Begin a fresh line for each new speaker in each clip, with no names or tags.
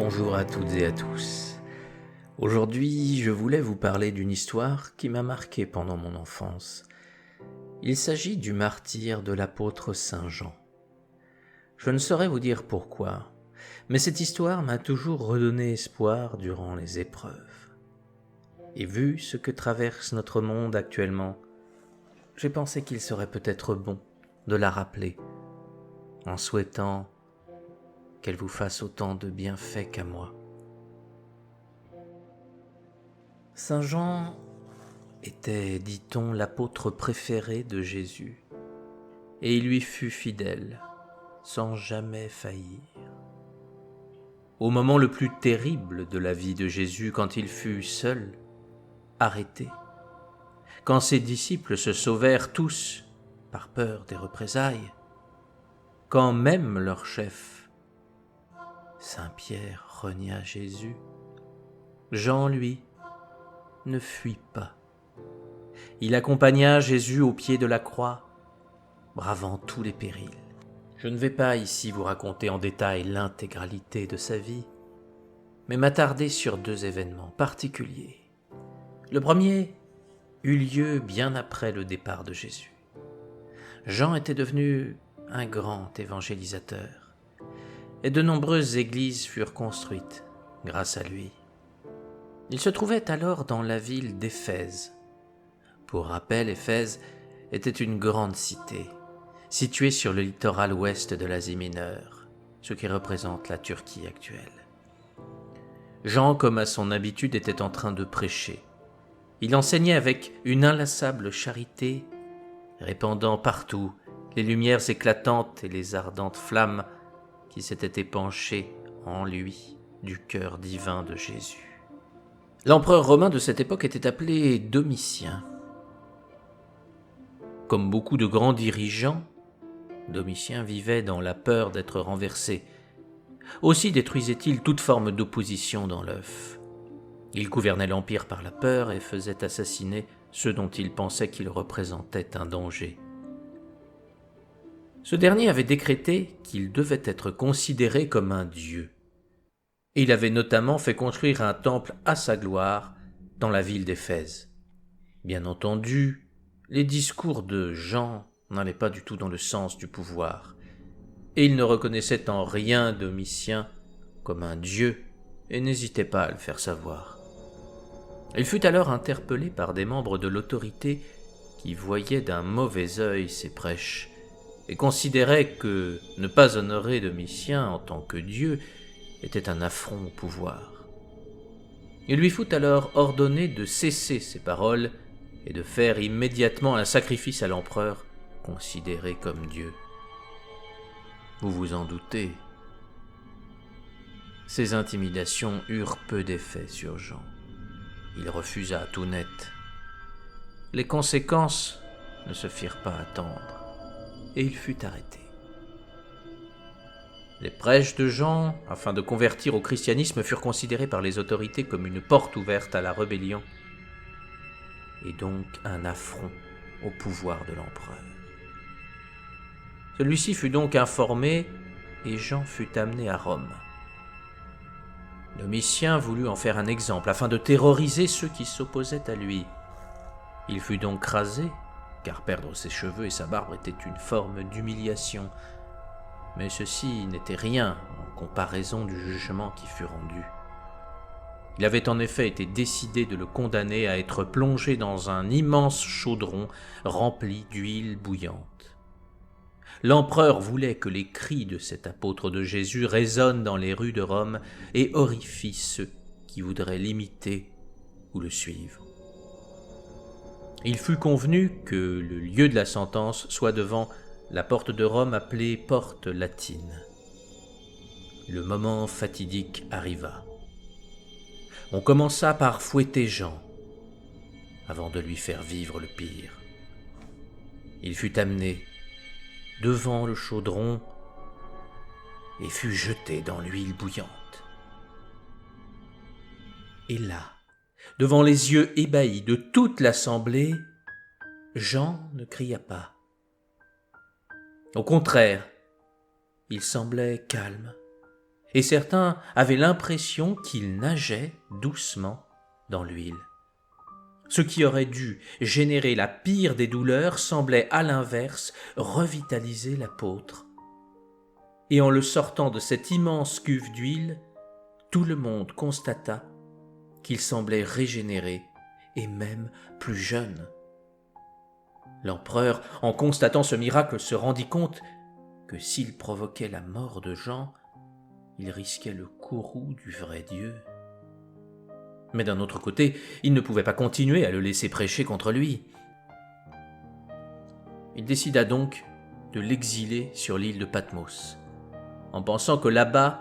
Bonjour à toutes et à tous. Aujourd'hui, je voulais vous parler d'une histoire qui m'a marqué pendant mon enfance. Il s'agit du martyre de l'apôtre Saint Jean. Je ne saurais vous dire pourquoi, mais cette histoire m'a toujours redonné espoir durant les épreuves. Et vu ce que traverse notre monde actuellement, j'ai pensé qu'il serait peut-être bon de la rappeler, en souhaitant qu'elle vous fasse autant de bienfaits qu'à moi. Saint Jean était, dit-on, l'apôtre préféré de Jésus, et il lui fut fidèle, sans jamais faillir. Au moment le plus terrible de la vie de Jésus, quand il fut seul, arrêté, quand ses disciples se sauvèrent tous par peur des représailles, quand même leur chef, Saint Pierre, renia Jésus, Jean, lui, ne fuit pas. Il accompagna Jésus au pied de la croix, bravant tous les périls. Je ne vais pas ici vous raconter en détail l'intégralité de sa vie, mais m'attarder sur deux événements particuliers. Le premier eut lieu bien après le départ de Jésus. Jean était devenu un grand évangélisateur, et de nombreuses églises furent construites grâce à lui. Il se trouvait alors dans la ville d'Éphèse. Pour rappel, Éphèse était une grande cité, située sur le littoral ouest de l'Asie mineure, ce qui représente la Turquie actuelle. Jean, comme à son habitude, était en train de prêcher. Il enseignait avec une inlassable charité, répandant partout les lumières éclatantes et les ardentes flammes qui s'étaient épanchées en lui du cœur divin de Jésus. L'empereur romain de cette époque était appelé Domitien. Comme beaucoup de grands dirigeants, Domitien vivait dans la peur d'être renversé. Aussi détruisait-il toute forme d'opposition dans l'œuf. Il gouvernait l'empire par la peur et faisait assassiner ceux dont il pensait qu'ils représentaient un danger. Ce dernier avait décrété qu'il devait être considéré comme un dieu. Et il avait notamment fait construire un temple à sa gloire dans la ville d'Éphèse. Bien entendu, les discours de Jean n'allaient pas du tout dans le sens du pouvoir, et il ne reconnaissait en rien Domitien comme un dieu et n'hésitait pas à le faire savoir. Il fut alors interpellé par des membres de l'autorité qui voyaient d'un mauvais œil ses prêches et considéraient que ne pas honorer Domitien en tant que dieu était un affront au pouvoir. Il lui fut alors ordonné de cesser ses paroles et de faire immédiatement un sacrifice à l'empereur, considéré comme Dieu. Vous vous en doutez, ces intimidations eurent peu d'effet sur Jean. Il refusa tout net. Les conséquences ne se firent pas attendre, et il fut arrêté. Les prêches de Jean, afin de convertir au christianisme, furent considérés par les autorités comme une porte ouverte à la rébellion, et donc un affront au pouvoir de l'empereur. Celui-ci fut donc informé, et Jean fut amené à Rome. Domitien voulut en faire un exemple, afin de terroriser ceux qui s'opposaient à lui. Il fut donc rasé, car perdre ses cheveux et sa barbe était une forme d'humiliation. Mais ceci n'était rien en comparaison du jugement qui fut rendu. Il avait en effet été décidé de le condamner à être plongé dans un immense chaudron rempli d'huile bouillante. L'empereur voulait que les cris de cet apôtre de Jésus résonnent dans les rues de Rome et horrifient ceux qui voudraient l'imiter ou le suivre. Il fut convenu que le lieu de la sentence soit devant la porte de Rome appelée Porte Latine. Le moment fatidique arriva. On commença par fouetter Jean, avant de lui faire vivre le pire. Il fut amené devant le chaudron et fut jeté dans l'huile bouillante. Et là, devant les yeux ébahis de toute l'assemblée, Jean ne cria pas. Au contraire, il semblait calme et certains avaient l'impression qu'il nageait doucement dans l'huile. Ce qui aurait dû générer la pire des douleurs semblait à l'inverse revitaliser l'apôtre. Et en le sortant de cette immense cuve d'huile, tout le monde constata qu'il semblait régénéré et même plus jeune. L'empereur, en constatant ce miracle, se rendit compte que s'il provoquait la mort de Jean, il risquait le courroux du vrai Dieu. Mais d'un autre côté, il ne pouvait pas continuer à le laisser prêcher contre lui. Il décida donc de l'exiler sur l'île de Patmos, en pensant que là-bas,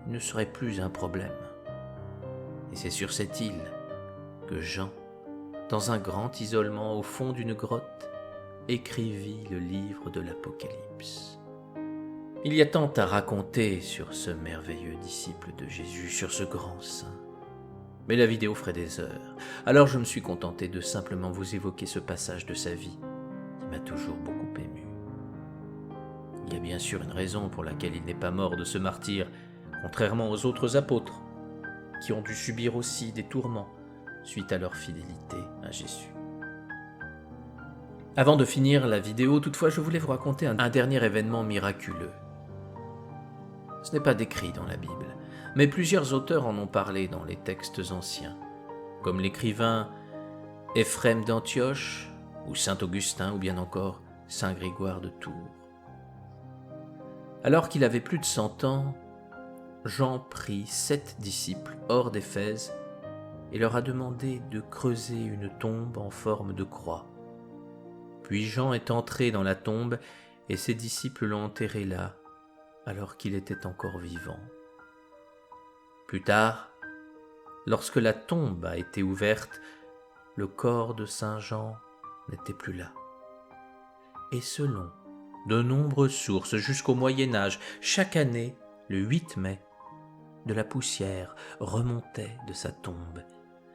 il ne serait plus un problème. Et c'est sur cette île que Jean, dans un grand isolement au fond d'une grotte, écrivit le livre de l'Apocalypse. Il y a tant à raconter sur ce merveilleux disciple de Jésus, sur ce grand saint. Mais la vidéo ferait des heures, alors je me suis contenté de simplement vous évoquer ce passage de sa vie qui m'a toujours beaucoup ému. Il y a bien sûr une raison pour laquelle il n'est pas mort de ce martyre, contrairement aux autres apôtres, qui ont dû subir aussi des tourments suite à leur fidélité à Jésus. Avant de finir la vidéo, toutefois, je voulais vous raconter un dernier événement miraculeux. Ce n'est pas décrit dans la Bible, mais plusieurs auteurs en ont parlé dans les textes anciens, comme l'écrivain Éphrem d'Antioche, ou saint Augustin, ou bien encore saint Grégoire de Tours. Alors qu'il avait plus de 100 ans, Jean prit 7 disciples hors d'Éphèse et leur a demandé de creuser une tombe en forme de croix. Puis Jean est entré dans la tombe et ses disciples l'ont enterré là, alors qu'il était encore vivant. Plus tard, lorsque la tombe a été ouverte, le corps de Saint Jean n'était plus là. Et selon de nombreuses sources jusqu'au Moyen Âge, chaque année, le 8 mai, de la poussière remontait de sa tombe.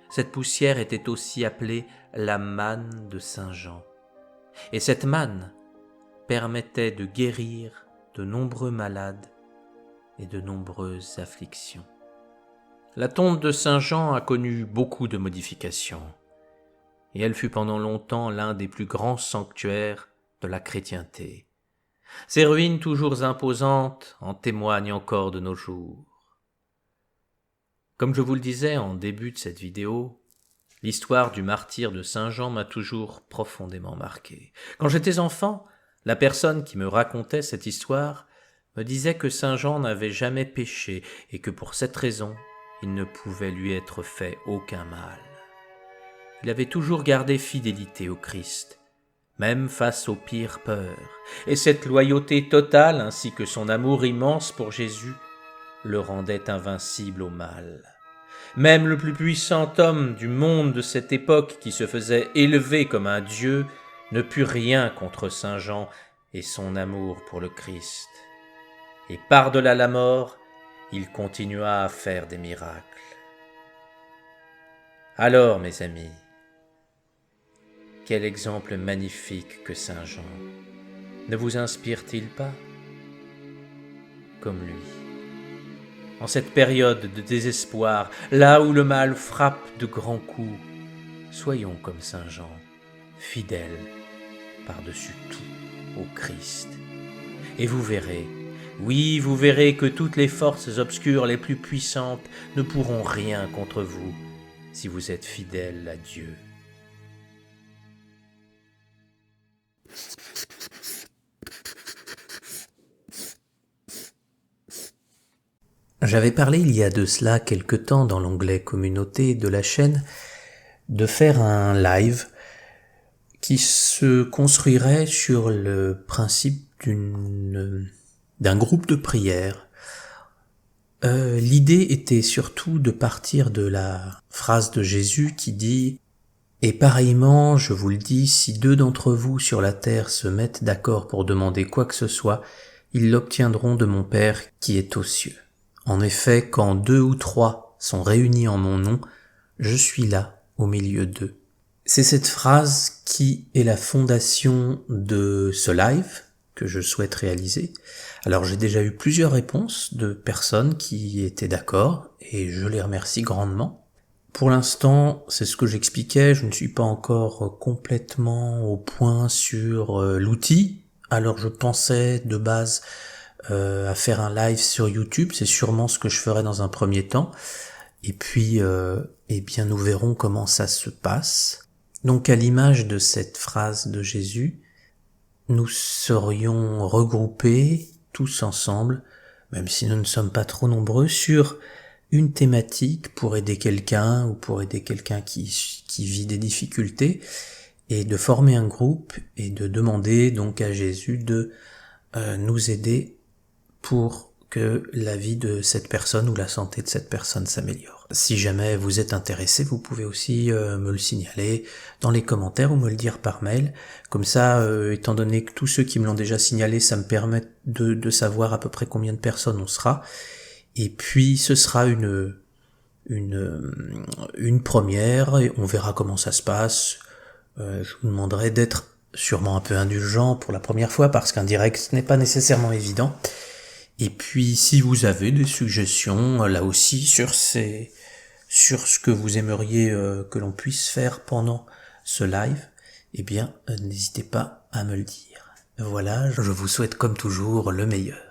Cette poussière était aussi appelée la manne de Saint Jean. Et cette manne permettait de guérir de nombreux malades et de nombreuses afflictions. La tombe de Saint Jean a connu beaucoup de modifications, et elle fut pendant longtemps l'un des plus grands sanctuaires de la chrétienté. Ses ruines toujours imposantes en témoignent encore de nos jours. Comme je vous le disais en début de cette vidéo, l'histoire du martyre de Saint Jean m'a toujours profondément marqué. Quand j'étais enfant, la personne qui me racontait cette histoire me disait que Saint Jean n'avait jamais péché et que pour cette raison, il ne pouvait lui être fait aucun mal. Il avait toujours gardé fidélité au Christ, même face aux pires peurs, et cette loyauté totale ainsi que son amour immense pour Jésus le rendait invincible au mal. Même le plus puissant homme du monde de cette époque qui se faisait élever comme un dieu ne put rien contre Saint Jean et son amour pour le Christ. Et par-delà la mort, il continua à faire des miracles. Alors, mes amis, quel exemple magnifique que Saint Jean. Ne vous inspire-t-il pas comme lui? En cette période de désespoir, là où le mal frappe de grands coups, soyons comme Saint Jean, fidèles par-dessus tout au Christ. Et vous verrez, oui, vous verrez que toutes les forces obscures les plus puissantes ne pourront rien contre vous si vous êtes fidèles à Dieu. J'avais parlé il y a de cela quelque temps dans l'onglet communauté de la chaîne de faire un live qui se construirait sur le principe d'un groupe de prière. L'idée était surtout de partir de la phrase de Jésus qui dit « Et pareillement, je vous le dis, si 2 d'entre vous sur la terre se mettent d'accord pour demander quoi que ce soit, ils l'obtiendront de mon Père qui est aux cieux. En effet, quand 2 ou 3 sont réunis en mon nom, je suis là au milieu d'eux. » C'est cette phrase qui est la fondation de ce live que je souhaite réaliser. Alors j'ai déjà eu plusieurs réponses de personnes qui étaient d'accord et je les remercie grandement. Pour l'instant, c'est ce que j'expliquais, je ne suis pas encore complètement au point sur l'outil. Alors je pensais de base à faire un live sur YouTube, c'est sûrement ce que je ferai dans un premier temps. Et puis, eh bien, nous verrons comment ça se passe. Donc, à l'image de cette phrase de Jésus, nous serions regroupés tous ensemble, même si nous ne sommes pas trop nombreux, sur une thématique pour aider quelqu'un ou pour aider quelqu'un qui vit des difficultés, et de former un groupe et de demander donc à Jésus de nous aider pour que la vie de cette personne ou la santé de cette personne s'améliore. Si jamais vous êtes intéressé, vous pouvez aussi me le signaler dans les commentaires ou me le dire par mail. Comme ça, étant donné que tous ceux qui me l'ont déjà signalé, ça me permet de savoir à peu près combien de personnes on sera. Et puis ce sera une première et on verra comment ça se passe. Je vous demanderai d'être sûrement un peu indulgent pour la première fois parce qu'un direct ce n'est pas nécessairement évident. Et puis si vous avez des suggestions là aussi sur ce que vous aimeriez que l'on puisse faire pendant ce live, eh bien n'hésitez pas à me le dire. Voilà, je vous souhaite comme toujours le meilleur.